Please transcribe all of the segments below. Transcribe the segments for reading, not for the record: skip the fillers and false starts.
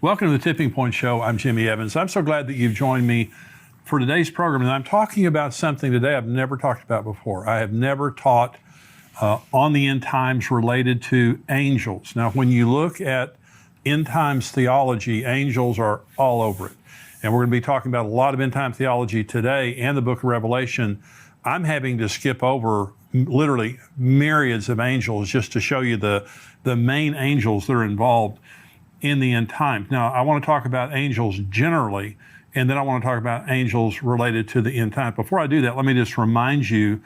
Welcome to the Tipping Point Show. I'm Jimmy Evans. I'm so glad that you've joined me for today's program. And I'm talking about something today I've never talked about before. I have never taught on the end times related to angels. Now, when you look at end times theology, angels are all over it. And we're going to be talking about a lot of end time theology today and the book of Revelation. I'm having to skip over literally myriads of angels just to show you the main angels that are involved in the end times. Now, I want to talk about angels generally, and then I want to talk about angels related to the end time. Before I do that, let me just remind you,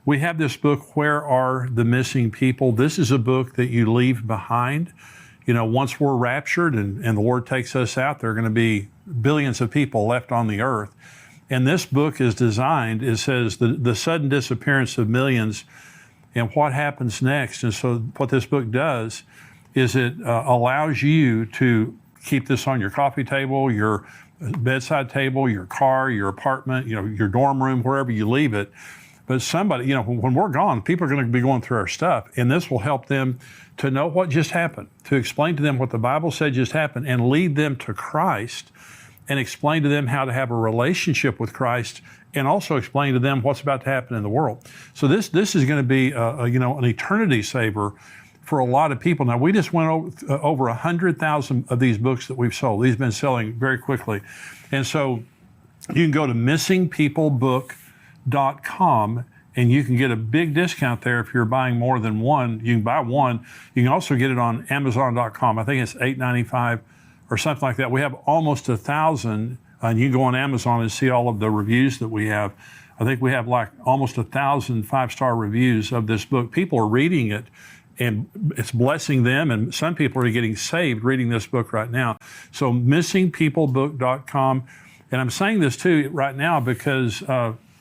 we have this book, Where Are the Missing People? This is a book that you leave behind. You know, once we're raptured and the Lord takes us out, there are going to be billions of people left on the earth. And this book is designed, it says the sudden disappearance of millions and what happens next. And so what this book does is it allows you to keep this on your coffee table, your bedside table, your car, your apartment, your dorm room, wherever you leave it. But somebody, when we're gone, people are going to be going through our stuff, and this will help them to know what just happened, to explain to them what the Bible said just happened, and lead them to Christ, and explain to them how to have a relationship with Christ, and also explain to them what's about to happen in the world. So this is going to be an eternity saver for a lot of people. Now, we just went over 100,000 of these books that we've sold. These have been selling very quickly. And so you can go to missingpeoplebook.com and you can get a big discount there if you're buying more than one. You can buy one. You can also get it on Amazon.com. I think it's $8.95 or something like that. We have almost 1,000, and you can go on Amazon and see all of the reviews that we have. I think we have like almost 1,000 5-star reviews of this book. People are reading it, and it's blessing them, and some people are getting saved reading this book right now. So missingpeoplebook.com. And I'm saying this too right now because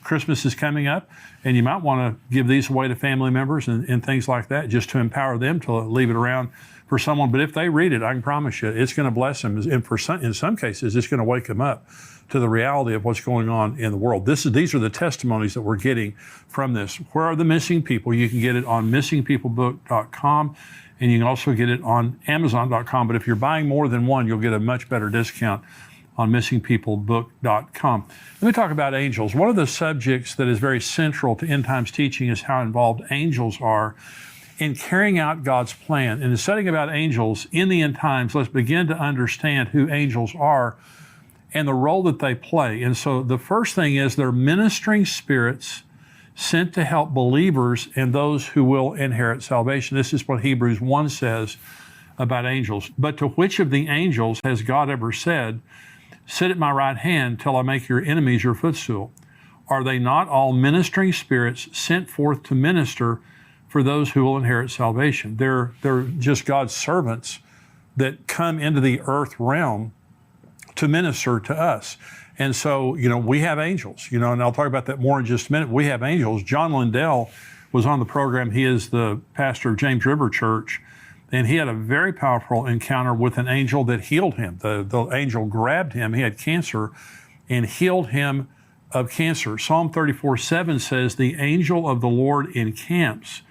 Christmas is coming up, and you might want to give these away to family members and things like that, just to empower them to leave it around for someone. But if they read it, I can promise you, it's going to bless them. And in some cases, it's going to wake them up to the reality of what's going on in the world. These are the testimonies that we're getting from this. Where Are the Missing People? You can get it on missingpeoplebook.com, and you can also get it on Amazon.com. But if you're buying more than one, you'll get a much better discount on missingpeoplebook.com. Let me talk about angels. One of the subjects that is very central to end times teaching is how involved angels are in carrying out God's plan. And in studying about angels in the end times, let's begin to understand who angels are and the role that they play. And so the first thing is they're ministering spirits sent to help believers and those who will inherit salvation. This is what Hebrews 1 says about angels. But to which of the angels has God ever said, "Sit at my right hand till I make your enemies your footstool"? Are they not all ministering spirits sent forth to minister for those who will inherit salvation? They're just God's servants that come into the earth realm to minister to us. And so, we have angels, and I'll talk about that more in just a minute. We have angels. John Lindell was on the program. He is the pastor of James River Church, and he had a very powerful encounter with an angel that healed him. The angel grabbed him. He had cancer and healed him of cancer. Psalm 34:7 says, "The angel of the Lord encamps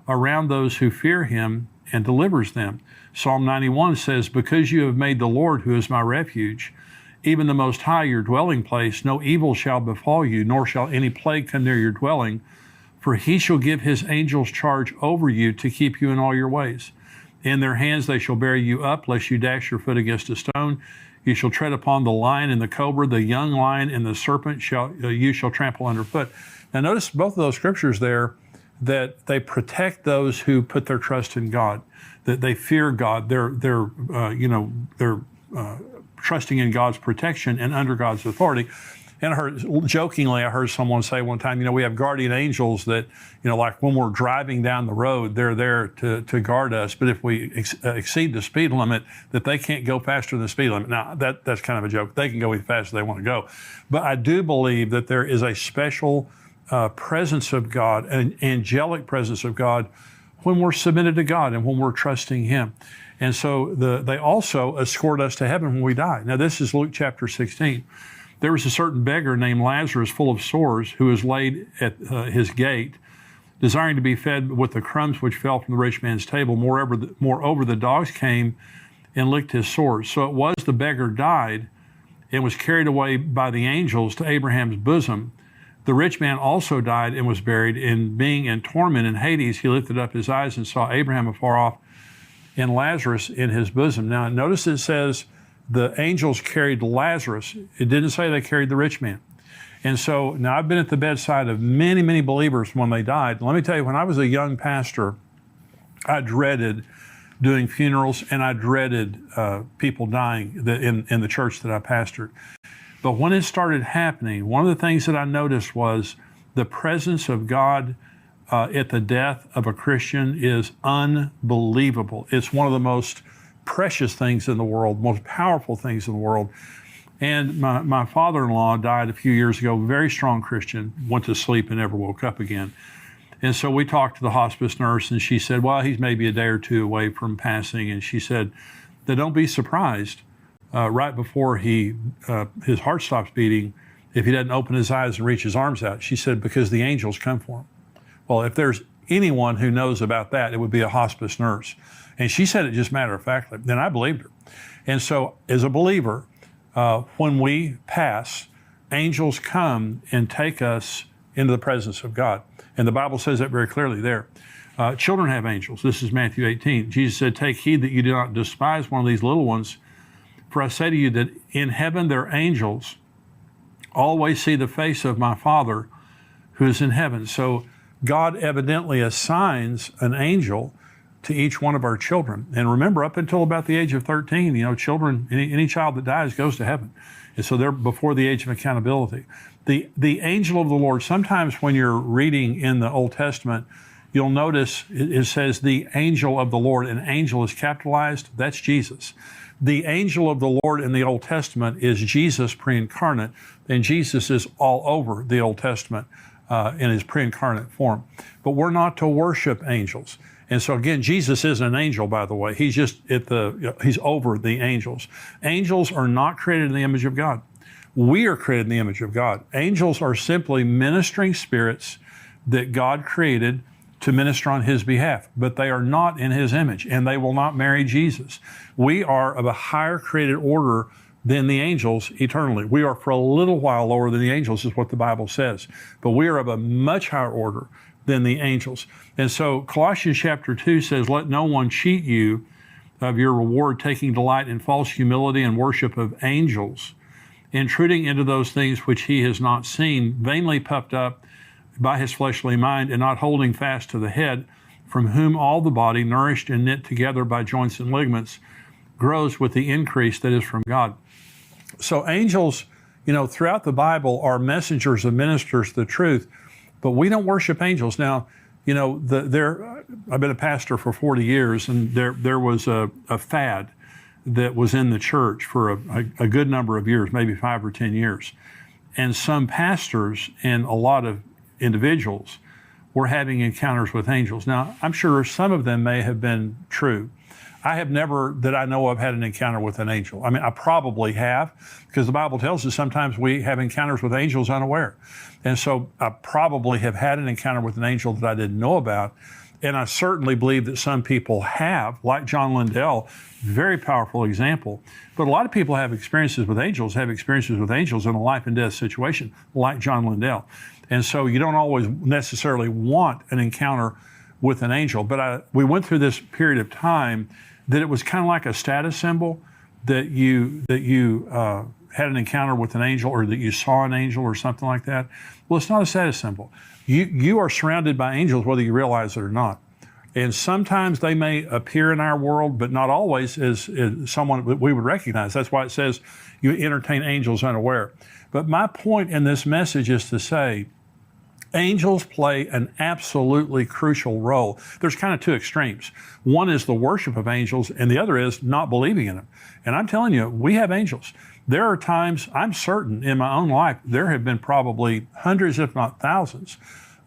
around those who fear him and delivers them." Psalm 91 says, "Because you have made the Lord, who is my refuge, even the Most High, your dwelling place, no evil shall befall you, nor shall any plague come near your dwelling. For he shall give his angels charge over you to keep you in all your ways. In their hands they shall bear you up, lest you dash your foot against a stone. You shall tread upon the lion and the cobra, the young lion and the serpent you shall trample underfoot." Now notice both of those scriptures there, that they protect those who put their trust in God, that they fear God. They're trusting in God's protection and under God's authority. And I heard someone say one time, we have guardian angels that, like when we're driving down the road, they're there to guard us. But if we exceed the speed limit, that they can't go faster than the speed limit. Now, that's kind of a joke. They can go as fast as they want to go. But I do believe that there is a special presence of God, an angelic presence of God, when we're submitted to God and when we're trusting Him. And so they also escort us to heaven when we die. Now, this is Luke chapter 16. There was a certain beggar named Lazarus, full of sores, who was laid at his gate, desiring to be fed with the crumbs which fell from the rich man's table. Moreover, the dogs came and licked his sores. So it was the beggar died and was carried away by the angels to Abraham's bosom. The rich man also died and was buried, and being in torment in Hades, he lifted up his eyes and saw Abraham afar off and Lazarus in his bosom. Now, notice it says the angels carried Lazarus. It didn't say they carried the rich man. And so now I've been at the bedside of many, many believers when they died. Let me tell you, when I was a young pastor, I dreaded doing funerals, and I dreaded people dying in the church that I pastored. But when it started happening, one of the things that I noticed was the presence of God at the death of a Christian is unbelievable. It's one of the most precious things in the world, most powerful things in the world. And my father-in-law died a few years ago, very strong Christian, went to sleep and never woke up again. And so we talked to the hospice nurse, and she said, well, he's maybe a day or two away from passing. And she said that don't be surprised right before his heart stops beating if he doesn't open his eyes and reach his arms out. She said, because the angels come for him. Well, if there's anyone who knows about that, it would be a hospice nurse. And she said it just matter-of-factly. Then I believed her. And so as a believer, when we pass, angels come and take us into the presence of God. And the Bible says that very clearly there. Children have angels. This is Matthew 18. Jesus said, take heed that you do not despise one of these little ones. For I say to you that in heaven their angels always see the face of my Father who is in heaven. So God evidently assigns an angel to each one of our children. And remember, up until about the age of 13, children, any child that dies goes to heaven. And so they're before the age of accountability. The angel of the Lord, sometimes when you're reading in the Old Testament, you'll notice it says the angel of the Lord, and angel is capitalized. That's Jesus. The angel of the Lord in the Old Testament is Jesus pre-incarnate, and Jesus is all over the Old Testament in his pre-incarnate form. But we're not to worship angels. And so again, Jesus isn't an angel, by the way. He's just he's over the angels. Angels are not created in the image of God. We are created in the image of God. Angels are simply ministering spirits that God created to minister on his behalf, but they are not in his image, and they will not marry Jesus. We are of a higher created order than the angels eternally. We are for a little while lower than the angels, is what the Bible says, but we are of a much higher order than the angels. And so Colossians chapter 2 says, let no one cheat you of your reward, taking delight in false humility and worship of angels, intruding into those things which he has not seen, vainly puffed up by his fleshly mind, and not holding fast to the head, from whom all the body, nourished and knit together by joints and ligaments, grows with the increase that is from God. So angels, throughout the Bible are messengers and ministers of the truth, but we don't worship angels. Now, I've been a pastor for 40 years, and there was a fad that was in the church for a good number of years, maybe 5 or 10 years. And some pastors and a lot of individuals were having encounters with angels. Now, I'm sure some of them may have been true. I have never, that I know of, had an encounter with an angel. I mean, I probably have, because the Bible tells us sometimes we have encounters with angels unaware. And so I probably have had an encounter with an angel that I didn't know about. And I certainly believe that some people have, like John Lindell, very powerful example. But a lot of people have experiences with angels in a life and death situation, like John Lindell. And so you don't always necessarily want an encounter with an angel. But we went through this period of time that it was kind of like a status symbol, that you had an encounter with an angel, or that you saw an angel or something like that. Well, it's not a status symbol. You are surrounded by angels whether you realize it or not. And sometimes they may appear in our world, but not always as someone that we would recognize. That's why it says you entertain angels unaware. But my point in this message is to say, angels play an absolutely crucial role. There's kind of two extremes. One is the worship of angels, and the other is not believing in them. And I'm telling you, we have angels. There are times, I'm certain in my own life, there have been probably hundreds, if not thousands,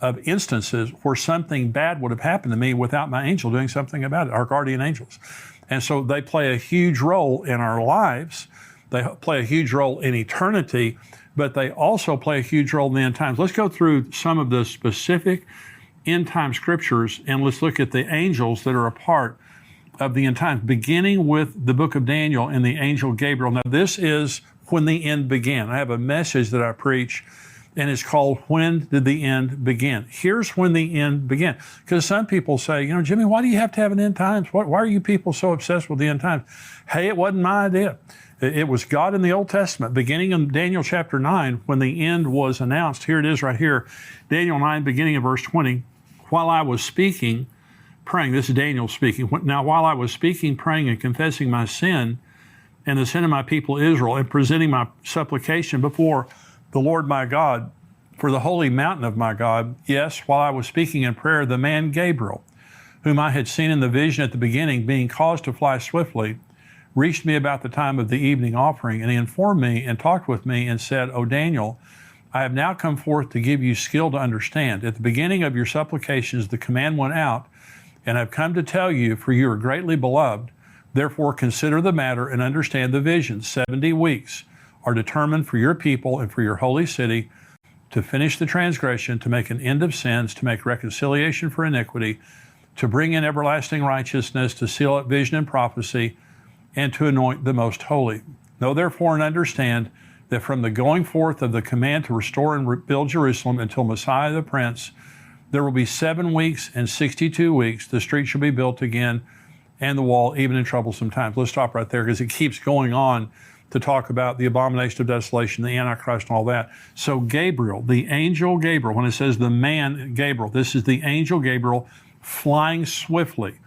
of instances where something bad would have happened to me without my angel doing something about it, our guardian angels. And so they play a huge role in our lives. They play a huge role in eternity, but they also play a huge role in the end times. Let's go through some of the specific end time scriptures, and let's look at the angels that are a part of the end times, beginning with the book of Daniel and the angel Gabriel. Now, this is when the end began. I have a message that I preach, and it's called, When Did the End Begin? Here's when the end began. Because some people say, Jimmy, why do you have to have an end times? Why are you people so obsessed with the end times? Hey, it wasn't my idea. It was God in the Old Testament, beginning in Daniel chapter 9, when the end was announced. Here it is right here. Daniel 9, beginning of verse 20. While I was speaking, praying, this is Daniel speaking. Now, while I was speaking, praying, and confessing my sin and the sin of my people Israel, and presenting my supplication before the Lord my God for the holy mountain of my God, yes, while I was speaking in prayer, the man Gabriel, whom I had seen in the vision at the beginning, being caused to fly swiftly, reached me about the time of the evening offering, and he informed me and talked with me and said, O Daniel, I have now come forth to give you skill to understand. At the beginning of your supplications, the command went out, and I've come to tell you, for you are greatly beloved. Therefore, consider the matter and understand the vision. 70 weeks are determined for your people and for your holy city to finish the transgression, to make an end of sins, to make reconciliation for iniquity, to bring in everlasting righteousness, to seal up vision and prophecy, and to anoint the most holy. Know therefore and understand that from the going forth of the command to restore and rebuild Jerusalem until Messiah the Prince, there will be 7 weeks and 62 weeks. The street shall be built again, and the wall, even in troublesome times. Let's stop right there, because it keeps going on to talk about the abomination of desolation, the Antichrist, and all that. So Gabriel, the angel Gabriel, when it says the man Gabriel, this is the angel Gabriel flying swiftly,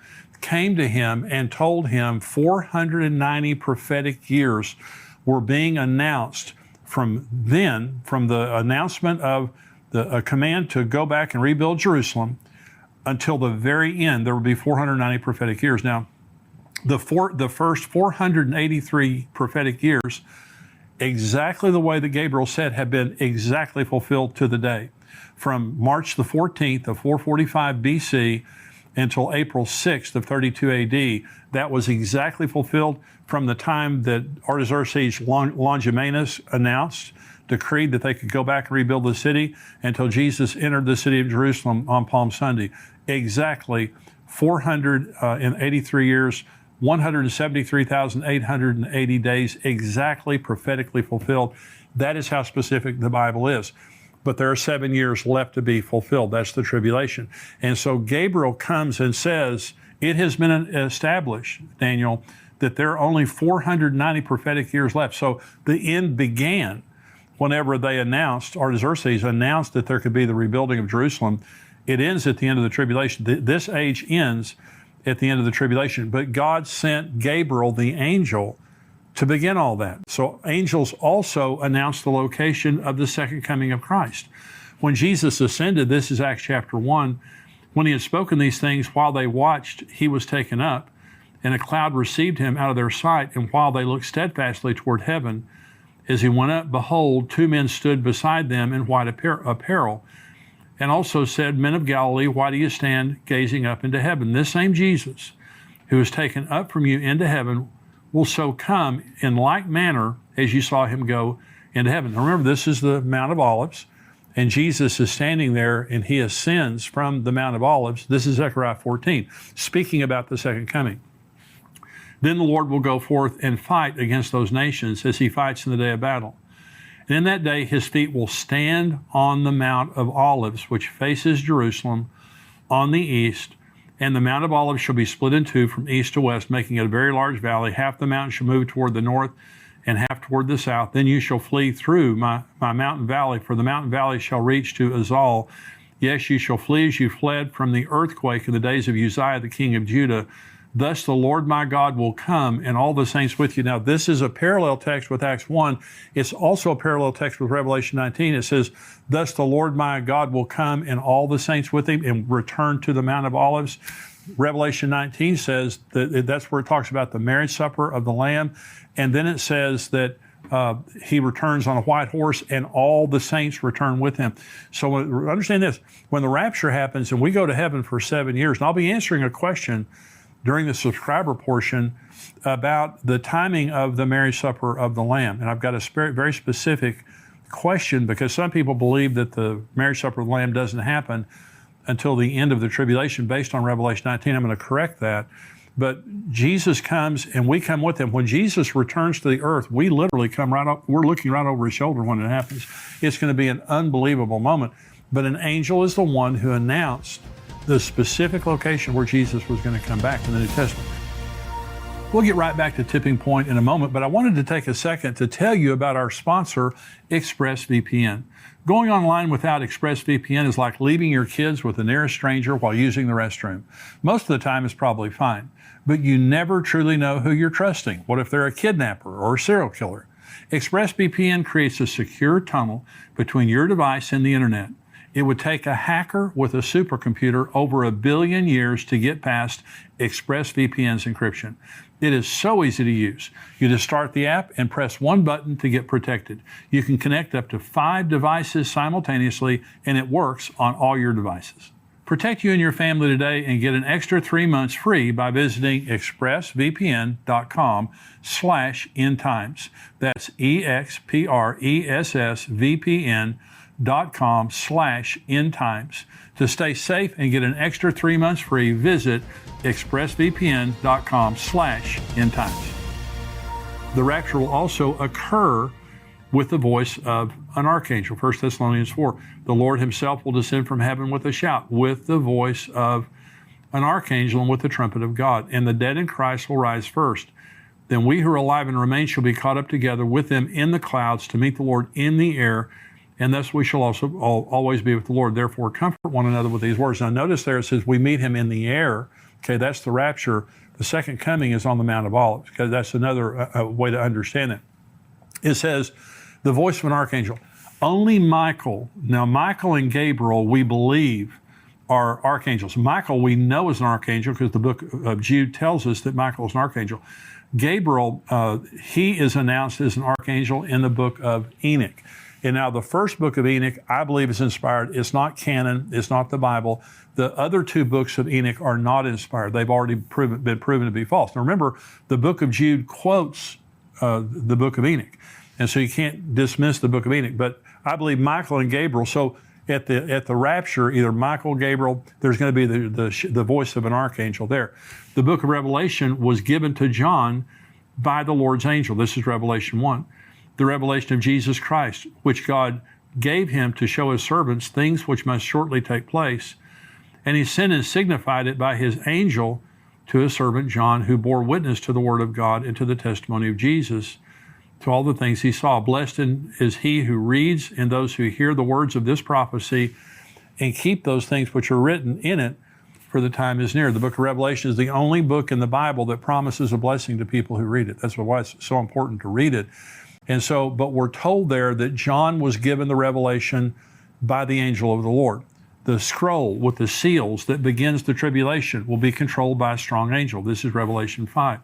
came to him and told him 490 prophetic years were being announced from then, from the announcement of a command to go back and rebuild Jerusalem until the very end. There would be 490 prophetic years. Now, the first 483 prophetic years, exactly the way that Gabriel said, have been exactly fulfilled to the day. From March the 14th of 445 BC until April 6th of 32 AD, that was exactly fulfilled from the time that Artaxerxes Longimanus decreed that they could go back and rebuild the city until Jesus entered the city of Jerusalem on Palm Sunday. Exactly 483 years, 173,880 days, exactly prophetically fulfilled. That is how specific the Bible is. But there are 7 years left to be fulfilled. That's the tribulation. And so Gabriel comes and says, it has been established, Daniel, that there are only 490 prophetic years left. So the end began whenever they announced, Artaxerxes announced that there could be the rebuilding of Jerusalem. It ends at the end of the tribulation. This age ends at the end of the tribulation. But God sent Gabriel, the angel, to begin all that. So angels also announced the location of the second coming of Christ. When Jesus ascended, this is Acts chapter 1, when he had spoken these things, while they watched, he was taken up, and a cloud received him out of their sight. And while they looked steadfastly toward heaven, as he went up, behold, 2 men stood beside them in white apparel, and also said, Men of Galilee, why do you stand gazing up into heaven? This same Jesus, who is taken up from you into heaven, will so come in like manner as you saw him go into heaven. Now remember, this is the Mount of Olives, and Jesus is standing there, and he ascends from the Mount of Olives. This is Zechariah 14, speaking about the second coming. Then the Lord will go forth and fight against those nations as he fights in the day of battle. And in that day, his feet will stand on the Mount of Olives, which faces Jerusalem on the east. And the Mount of Olives shall be split in two from east to west, making it a very large valley. Half the mountain shall move toward the north and half toward the south. Then you shall flee through my mountain valley, for the mountain valley shall reach to Azal. Yes, you shall flee as you fled from the earthquake in the days of Uzziah, the king of Judah. Thus the Lord my God will come, and all the saints with you. Now, this is a parallel text with Acts 1. It's also a parallel text with Revelation 19. It says, thus the Lord my God will come, and all the saints with him, and return to the Mount of Olives. Revelation 19 says that's where it talks about the marriage supper of the Lamb. And then it says that he returns on a white horse, and all the saints return with him. So understand this, when the rapture happens and we go to heaven for 7 years, and I'll be answering a question during the subscriber portion about the timing of the marriage supper of the Lamb. And I've got a very specific question, because some people believe that the marriage supper of the Lamb doesn't happen until the end of the tribulation based on Revelation 19. I'm going to correct that. But Jesus comes and we come with him. When Jesus returns to the earth, we literally come right up, we're looking right over his shoulder when it happens. It's going to be an unbelievable moment. But an angel is the one who announced the specific location where Jesus was going to come back in the New Testament. We'll get right back to Tipping Point in a moment, but I wanted to take a second to tell you about our sponsor, ExpressVPN. Going online without ExpressVPN is like leaving your kids with the nearest stranger while using the restroom. Most of the time it's probably fine, but you never truly know who you're trusting. What if they're a kidnapper or a serial killer? ExpressVPN creates a secure tunnel between your device and the internet. It would take a hacker with a supercomputer over 1 billion years to get past ExpressVPN's encryption. It is so easy to use. You just start the app and press one button to get protected. You can connect up to 5 devices simultaneously, and it works on all your devices. Protect you and your family today and get an extra 3 months free by visiting expressvpn.com/endtimes. That's expressvpn.com/endtimes. To stay safe and get an extra 3 months free, visit expressvpn.com/endtimes. The rapture will also occur with the voice of an archangel. 1 Thessalonians 4. The Lord himself will descend from heaven with a shout, with the voice of an archangel and with the trumpet of God. And the dead in Christ will rise first. Then we who are alive and remain shall be caught up together with them in the clouds to meet the Lord in the air. And thus we shall also always be with the Lord. Therefore, comfort one another with these words. Now, notice there it says we meet him in the air. Okay, that's the rapture. The second coming is on the Mount of Olives. Okay, that's another way to understand it. It says, the voice of an archangel. Only Michael, now Michael and Gabriel, we believe, are archangels. Michael, we know is an archangel because the book of Jude tells us that Michael is an archangel. Gabriel, he is announced as an archangel in the book of Enoch. And now the first book of Enoch, I believe, is inspired. It's not canon. It's not the Bible. The other 2 books of Enoch are not inspired. They've already been proven to be false. Now remember, the book of Jude quotes the book of Enoch. And so you can't dismiss the book of Enoch. But I believe Michael and Gabriel, so at the rapture, either Michael, Gabriel, there's going to be the voice of an archangel there. The book of Revelation was given to John by the Lord's angel. This is Revelation 1. The revelation of Jesus Christ, which God gave him to show his servants things which must shortly take place. And he sent and signified it by his angel to his servant John, who bore witness to the word of God and to the testimony of Jesus, to all the things he saw. Blessed is he who reads and those who hear the words of this prophecy and keep those things which are written in it, for the time is near. The book of Revelation is the only book in the Bible that promises a blessing to people who read it. That's why it's so important to read it. And so, but we're told there that John was given the revelation by the angel of the Lord. The scroll with the seals that begins the tribulation will be controlled by a strong angel. This is Revelation 5.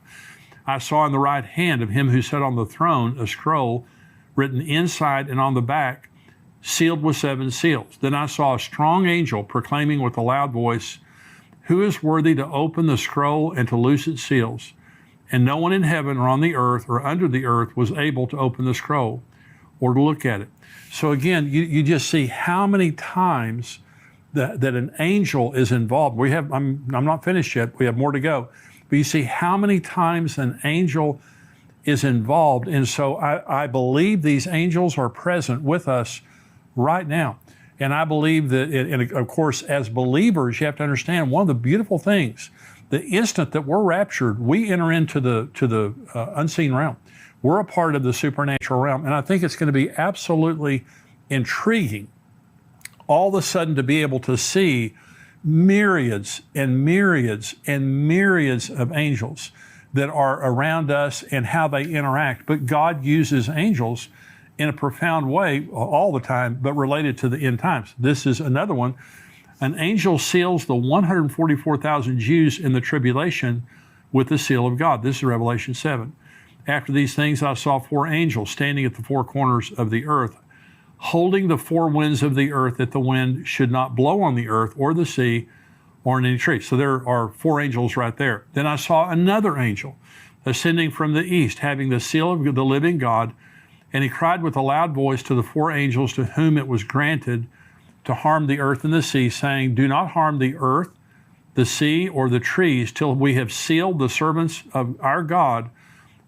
I saw in the right hand of him who sat on the throne a scroll written inside and on the back, sealed with 7 seals. Then I saw a strong angel proclaiming with a loud voice, who is worthy to open the scroll and to loose its seals? And no one in heaven or on the earth or under the earth was able to open the scroll or to look at it. So again, you just see how many times that an angel is involved. I'm not finished yet. We have more to go. But you see how many times an angel is involved. And so I believe these angels are present with us right now. And I believe that, and of course, as believers, you have to understand one of the beautiful things, the instant that we're raptured, we enter into the unseen realm. We're a part of the supernatural realm. And I think it's going to be absolutely intriguing all of a sudden to be able to see myriads and myriads and myriads of angels that are around us and how they interact. But God uses angels in a profound way all the time, but related to the end times. This is another one. An angel seals the 144,000 Jews in the tribulation with the seal of God. This is Revelation 7. After these things, I saw 4 angels standing at the 4 corners of the earth, holding the 4 winds of the earth, that the wind should not blow on the earth or the sea or in any tree. So there are 4 angels right there. Then I saw another angel ascending from the east, having the seal of the living God, and he cried with a loud voice to the 4 angels to whom it was granted to harm the earth and the sea, saying, do not harm the earth, the sea, or the trees, till we have sealed the servants of our God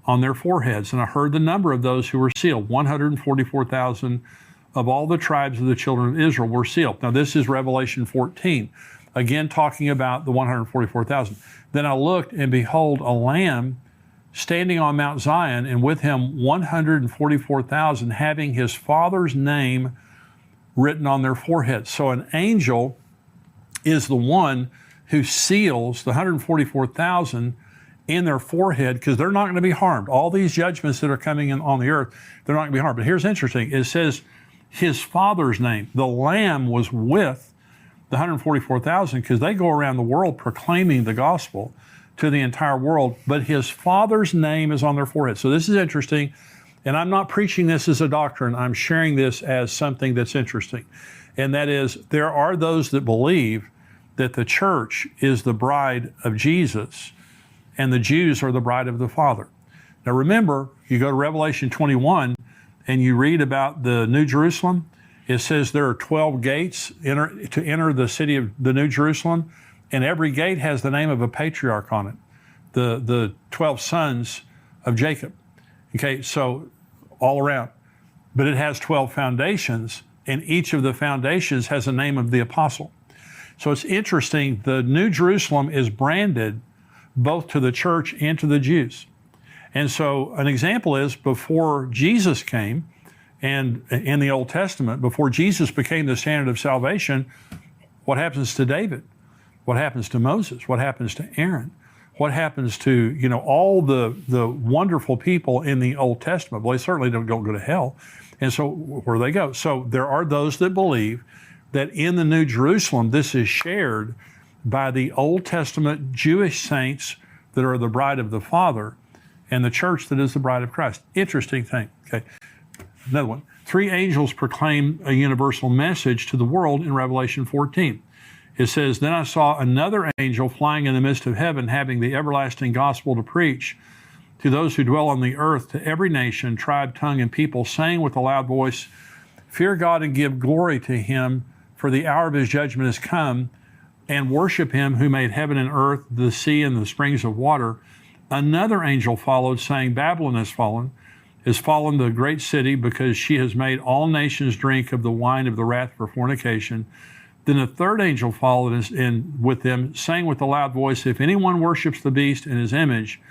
on their foreheads. And I heard the number of those who were sealed. 144,000 of all the tribes of the children of Israel were sealed. Now this is Revelation 14, again talking about the 144,000. Then I looked, and behold, a lamb standing on Mount Zion, and with him 144,000, having his Father's name written on their foreheads. So an angel is the one who seals the 144,000 in their forehead, because they're not going to be harmed. All these judgments that are coming in on the earth, they're not going to be harmed. But here's interesting. It says his Father's name. The Lamb was with the 144,000 because they go around the world proclaiming the gospel to the entire world, but his Father's name is on their forehead. So this is interesting, and I'm not preaching this as a doctrine. I'm sharing this as something that's interesting, and that is there are those that believe that the church is the bride of Jesus and the Jews are the bride of the Father. Now remember, you go to Revelation 21 and you read about the New Jerusalem. It says there are 12 gates to enter the city of the New Jerusalem, and every gate has the name of a patriarch on it, the 12 sons of Jacob. Okay, so all around. But it has 12 foundations, and each of the foundations has a name of the apostle. So it's interesting, the New Jerusalem is branded both to the church and to the Jews. And so an example is before Jesus came, and in the Old Testament, before Jesus became the standard of salvation, what happens to David? What happens to Moses? What happens to Aaron? What happens to, all the wonderful people in the Old Testament? Well, they certainly don't go to hell. And so where do they go? So there are those that believe that in the New Jerusalem, this is shared by the Old Testament Jewish saints that are the bride of the Father and the church that is the bride of Christ. Interesting thing. Okay. Another one. 3 angels proclaim a universal message to the world in Revelation 14. It says, then I saw another angel flying in the midst of heaven, having the everlasting gospel to preach to those who dwell on the earth, to every nation, tribe, tongue, and people, saying with a loud voice, fear God and give glory to him, for the hour of his judgment is come, and worship him who made heaven and earth, the sea, and the springs of water. Another angel followed, saying, Babylon is fallen the great city, because she has made all nations drink of the wine of the wrath of her fornication. Then a third angel followed with them, saying with a loud voice, if anyone worships the beast in his image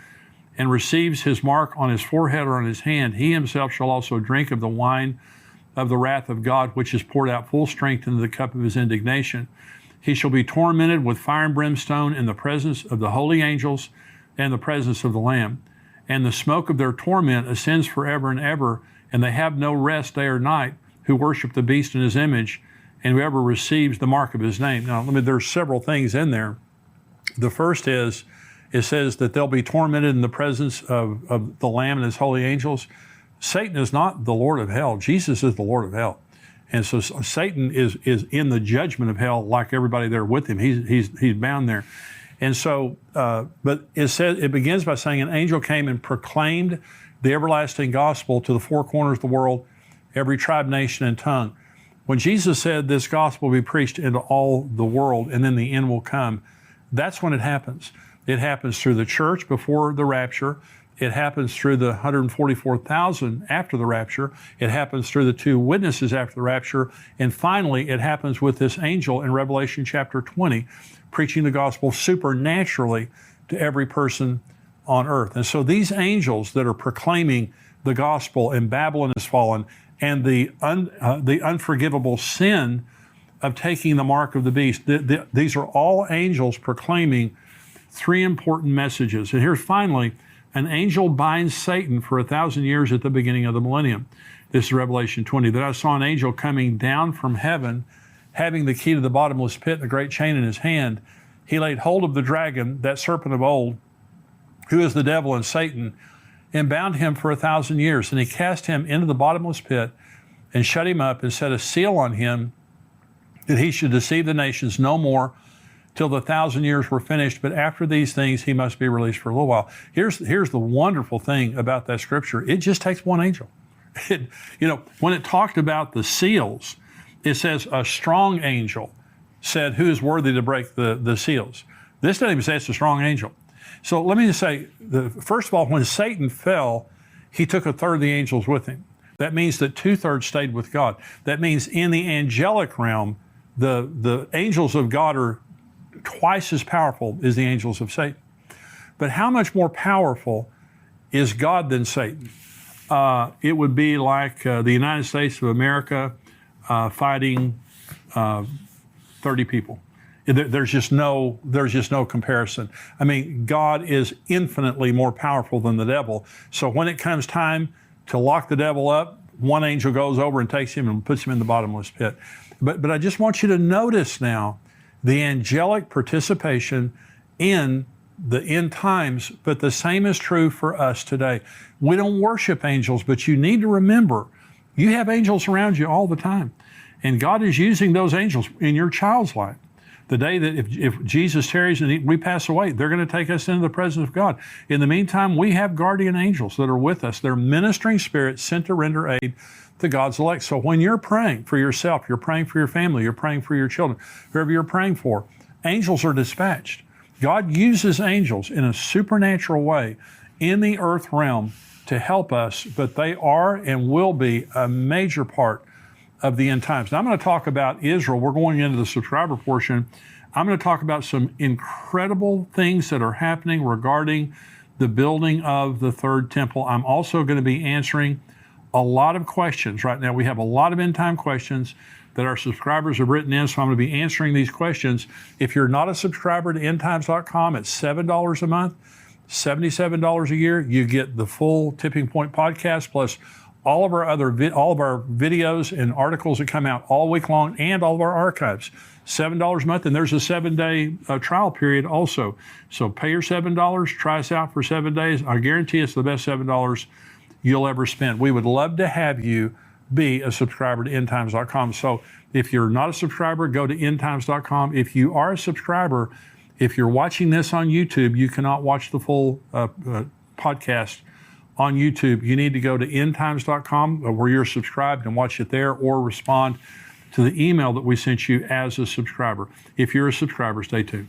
and receives his mark on his forehead or on his hand, he himself shall also drink of the wine of the wrath of God, which is poured out full strength into the cup of his indignation. He shall be tormented with fire and brimstone in the presence of the holy angels and the presence of the Lamb. And the smoke of their torment ascends forever and ever, and they have no rest day or night who worship the beast in his image, and whoever receives the mark of his name. Now, there's several things in there. The first is, it says that they'll be tormented in the presence of the Lamb and his holy angels. Satan is not the Lord of hell. Jesus is the Lord of hell. And so Satan is in the judgment of hell like everybody there with him. He's bound there. And so, but it begins by saying an angel came and proclaimed the everlasting gospel to the 4 corners of the world, every tribe, nation, and tongue. When Jesus said this gospel will be preached into all the world and then the end will come, that's when it happens. It happens through the church before the rapture. It happens through the 144,000 after the rapture. It happens through the 2 witnesses after the rapture. And finally, it happens with this angel in Revelation chapter 20, preaching the gospel supernaturally to every person on earth. And so these angels that are proclaiming the gospel, and Babylon is fallen, and the unforgivable sin of taking the mark of the beast, these are all angels proclaiming 3 important messages. And here's finally, an angel binds Satan for 1,000 years at the beginning of the millennium. This is Revelation 20. Then I saw an angel coming down from heaven, having the key to the bottomless pit and a great chain in his hand. He laid hold of the dragon, that serpent of old, who is the devil and Satan, and bound him for 1,000 years. And he cast him into the bottomless pit and shut him up and set a seal on him, that he should deceive the nations no more till the 1,000 years were finished. But after these things, he must be released for a little while. Here's the wonderful thing about that scripture. It just takes one angel. When it talked about the seals, it says a strong angel said, who is worthy to break the seals? This doesn't even say it's a strong angel. So let me just say, first of all, when Satan fell, he took a third of the angels with him. That means that 2/3 stayed with God. That means in the angelic realm, the angels of God are twice as powerful as the angels of Satan. But how much more powerful is God than Satan? It would be like the United States of America fighting 30 people. There's just no comparison. I mean, God is infinitely more powerful than the devil. So when it comes time to lock the devil up, one angel goes over and takes him and puts him in the bottomless pit. But I just want you to notice now the angelic participation in the end times, but the same is true for us today. We don't worship angels, but you need to remember, you have angels around you all the time. And God is using those angels in your child's life. The day that if Jesus tarries and we pass away, they're going to take us into the presence of God. In the meantime, we have guardian angels that are with us. They're ministering spirits sent to render aid to God's elect. So when you're praying for yourself, you're praying for your family, you're praying for your children, whoever you're praying for, angels are dispatched. God uses angels in a supernatural way in the earth realm to help us, but they are and will be a major part of the end times. Now I'm going to talk about Israel. We're going into the subscriber portion. I'm going to talk about some incredible things that are happening regarding the building of the third temple. I'm also going to be answering a lot of questions right now. We have a lot of end time questions that our subscribers have written in, so I'm going to be answering these questions. If you're not a subscriber to endtimes.com, it's $7 a month, $77 a year. You get the full Tipping Point podcast plus all of our videos and articles that come out all week long and all of our archives. $7 a month, and there's a 7-day trial period also. So pay your $7, try us out for 7 days. I guarantee it's the best $7 you'll ever spend. We would love to have you be a subscriber to endtimes.com. So if you're not a subscriber, go to endtimes.com. If you are a subscriber, if you're watching this on YouTube, you cannot watch the full podcast on YouTube. You need to go to endtimes.com where you're subscribed and watch it there, or respond to the email that we sent you as a subscriber. If you're a subscriber, stay tuned.